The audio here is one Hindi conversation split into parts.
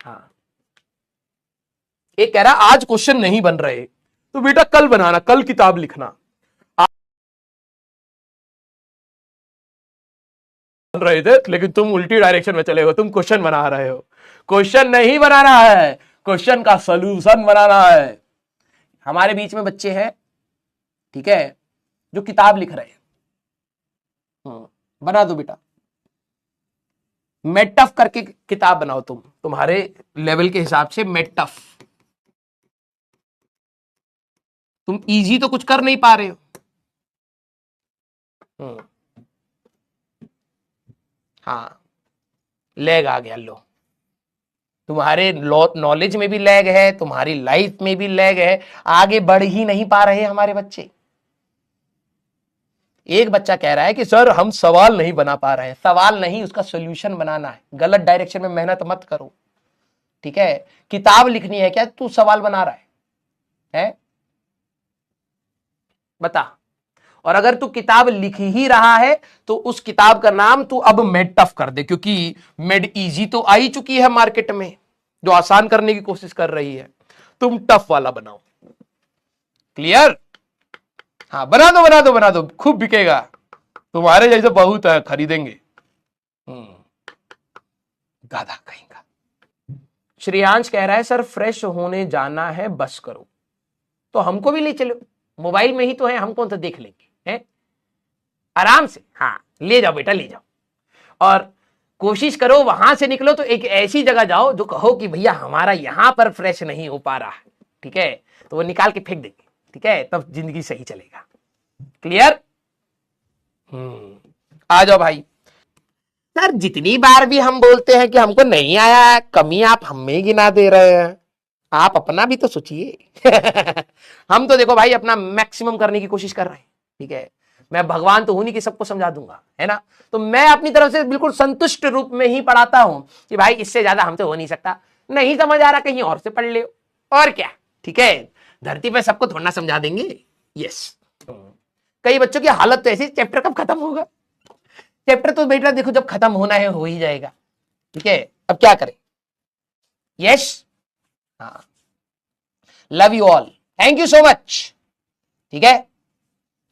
हाँ, एक कह रहा आज क्वेश्चन नहीं बन रहे, तो बेटा कल बनाना, कल किताब लिखना। बन रहे थे लेकिन तुम उल्टी डायरेक्शन में चले हो, तुम क्वेश्चन बना रहे हो। क्वेश्चन नहीं बनाना है, क्वेश्चन का सॉल्यूशन बनाना है। हमारे बीच में बच्चे हैं, ठीक है, जो किताब लिख रहे हैं, बना दो बेटा, मेटफ करके किताब बनाओ। तुम्हारे लेवल के हिसाब से मेटफ। तुम इजी तो कुछ कर नहीं पा रहे हो। हाँ, लैग आ गया। लो, तुम्हारे नॉलेज में भी लैग है, तुम्हारी लाइफ में भी लैग है, आगे बढ़ ही नहीं पा रहे हमारे बच्चे। एक बच्चा कह रहा है कि सर हम सवाल नहीं बना पा रहे हैं। सवाल नहीं, उसका सॉल्यूशन बनाना है। गलत डायरेक्शन में मेहनत मत करो, ठीक है। किताब लिखनी है क्या, तू सवाल बना रहा है? बता। और अगर तू किताब लिख ही रहा है तो उस किताब का नाम तू अब मेड टफ कर दे, क्योंकि मेड इजी तो आ ही चुकी है मार्केट में, जो आसान करने की कोशिश कर रही है। तुम टफ वाला बनाओ। क्लियर? हाँ, बना दो बना दो बना दो, खूब बिकेगा। तुम्हारे जैसे बहुत है, खरीदेंगे। गाधा कहीं का। श्रेयांश कह रहा है सर फ्रेश होने जाना है, बस करो। तो हमको भी ले चलो, मोबाइल में ही तो है, हम कौन सा देख लेंगे, है? आराम से, हाँ ले जाओ बेटा, ले जाओ। और कोशिश करो वहां से निकलो तो एक ऐसी जगह जाओ जो कहो कि भैया हमारा यहां पर फ्रेश नहीं हो पा रहा है, ठीक है, तो वो निकाल के फेंक देंगे, ठीक है, तब जिंदगी सही चलेगा। क्लियर? आ जाओ भाई। सर जितनी बार भी हम बोलते हैं कि हमको नहीं आया, कमी आप हमें गिना दे रहे हैं, आप अपना भी तो सोचिए। हम तो देखो भाई अपना मैक्सिमम करने की कोशिश कर रहे हैं, ठीक है। मैं भगवान तो हूं नहीं कि सबको समझा दूंगा, है ना। तो मैं अपनी तरफ से बिल्कुल संतुष्ट रूप में ही पढ़ाता हूं कि भाई इससे ज्यादा हमसे हो नहीं सकता। नहीं समझ आ रहा कहीं और से पढ़ ले, और क्या, ठीक है। धरती पे सबको थोड़ा समझा देंगे। यस, कई बच्चों की हालत तो ऐसी, चैप्टर कब खत्म होगा? चैप्टर तो बेटा देखो जब खत्म होना है हो ही जाएगा, ठीक है। अब क्या करें? यस, हाँ, love you all, thank you so much, ठीक है।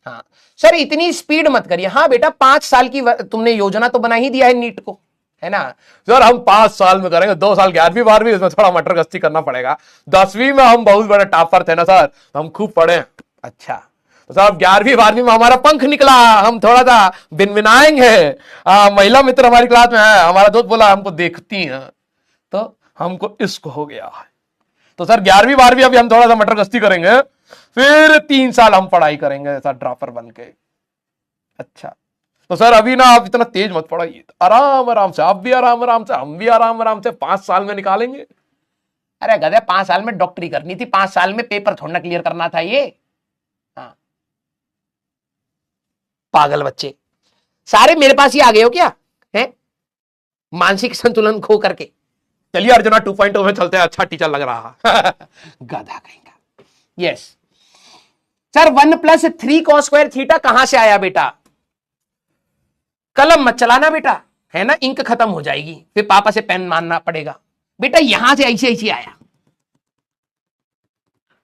हाँ सर इतनी स्पीड मत करिए। हाँ बेटा 5 साल की तुमने योजना तो बना ही दिया है नीट को, है ना। सर हम 5 साल में करेंगे, 2 साल 11वीं 12वीं इसमें थोड़ा मटर गश्ती करना पड़ेगा, 10वीं में हम बहुत बड़े टॉपर थे ना सर, हम खूब पढ़े। अच्छा तो साहब 11वीं 12वीं में हमारा पंख निकला, हम थोड़ा सा बिनबिनाएंगे। महिला मित्र हमारी क्लास में है, हमारा दोस्त बोला हमको देखती हैं तो हमको इश्क हो गया है। तो सर 11वीं 12वीं अभी हम थोड़ा सा मटर गश्ती करेंगे, फिर 3 साल हम पढ़ाई करेंगे ऐसा ड्रॉपर बन के। अच्छा तो सर अभी ना आप इतना तेज मत पढ़ाइए, आराम आराम से, आप भी आराम आराम से, हम भी आराम आराम से 5 साल में निकालेंगे। अरे गधे 5 साल में डॉक्टरी करनी थी, 5 साल में पेपर थोड़ा क्लियर करना था ये। हाँ पागल बच्चे सारे मेरे पास ही आ गए हो क्या, है मानसिक संतुलन खो करके। चलिए अर्जुना 2.0 में चलते हैं, अच्छा टीचर लग रहा। गधा कहीं का। यस सर 1 + 3 cos² थीटा कहां से आया बेटा? कलम मत चलाना बेटा, है ना, इंक खत्म हो जाएगी, फिर पापा से पेन मानना पड़ेगा। बेटा यहां से ऐसे ऐसे आया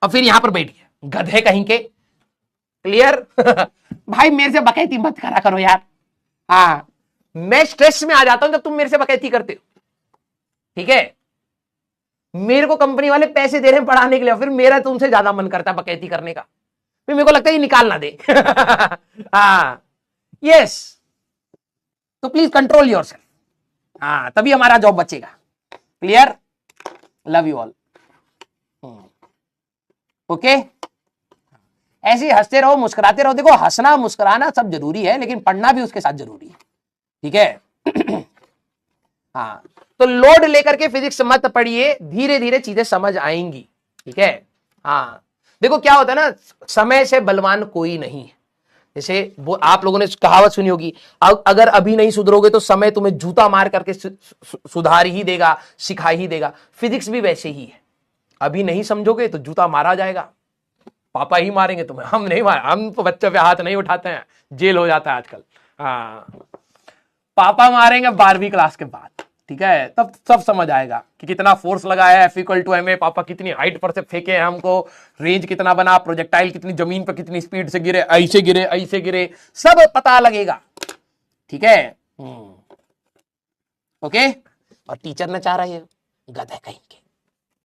और फिर यहां पर बैठ गया, गधे कहीं के। क्लियर? भाई मेरे से बकैती मत करा करो यार। हाँ मैं स्ट्रेस में आ जाता हूं जब तुम मेरे से बकैती करते हो, ठीक है। मेरे को कंपनी वाले पैसे दे रहे हैं पढ़ाने के लिए, फिर मेरा तुमसे ज्यादा मन करता है बकैती करने का, फिर मेरे को लगता है ये निकाल ना दे। हाँ यस, तो प्लीज कंट्रोल योरसेल्फ, हाँ तभी हमारा जॉब बचेगा। Clear? Love you all. Okay, ऐसे ही हंसते रहो, मुस्कुराते रहो। देखो हंसना मुस्कुराना सब जरूरी है, लेकिन पढ़ना भी उसके साथ जरूरी है, ठीक है। हाँ तो लोड लेकर के फिजिक्स मत पढ़िए, धीरे धीरे चीजें समझ आएंगी, ठीक है। हाँ देखो क्या होता है ना, समय से बलवान कोई नहीं है। जैसे वो आप लोगों ने कहावत सुनी होगी, अगर अभी नहीं सुधरोगे तो समय तुम्हें जूता मार करके सुधार ही देगा, सिखा ही देगा। फिजिक्स भी वैसे ही है, अभी नहीं समझोगे तो जूता मारा जाएगा, पापा ही मारेंगे तुम्हें, हम नहीं मार, हम तो बच्चों पे हाथ नहीं उठाते हैं, जेल हो जाता है आजकल। हाँ पापा मारेंगे 12वीं क्लास के बाद, ठीक है, तब सब समझ आएगा कि कितना फोर्स लगाया है, F=ma, पापा कितनी हाइट पर से फेंके हैं हमको, रेंज कितना बना, प्रोजेक्टाइल कितनी जमीन पर कितनी स्पीड से गिरे, ऐसे गिरे, सब पता लगेगा। ठीक है, ओके। और टीचर ने चाह रहा है गधा कहीं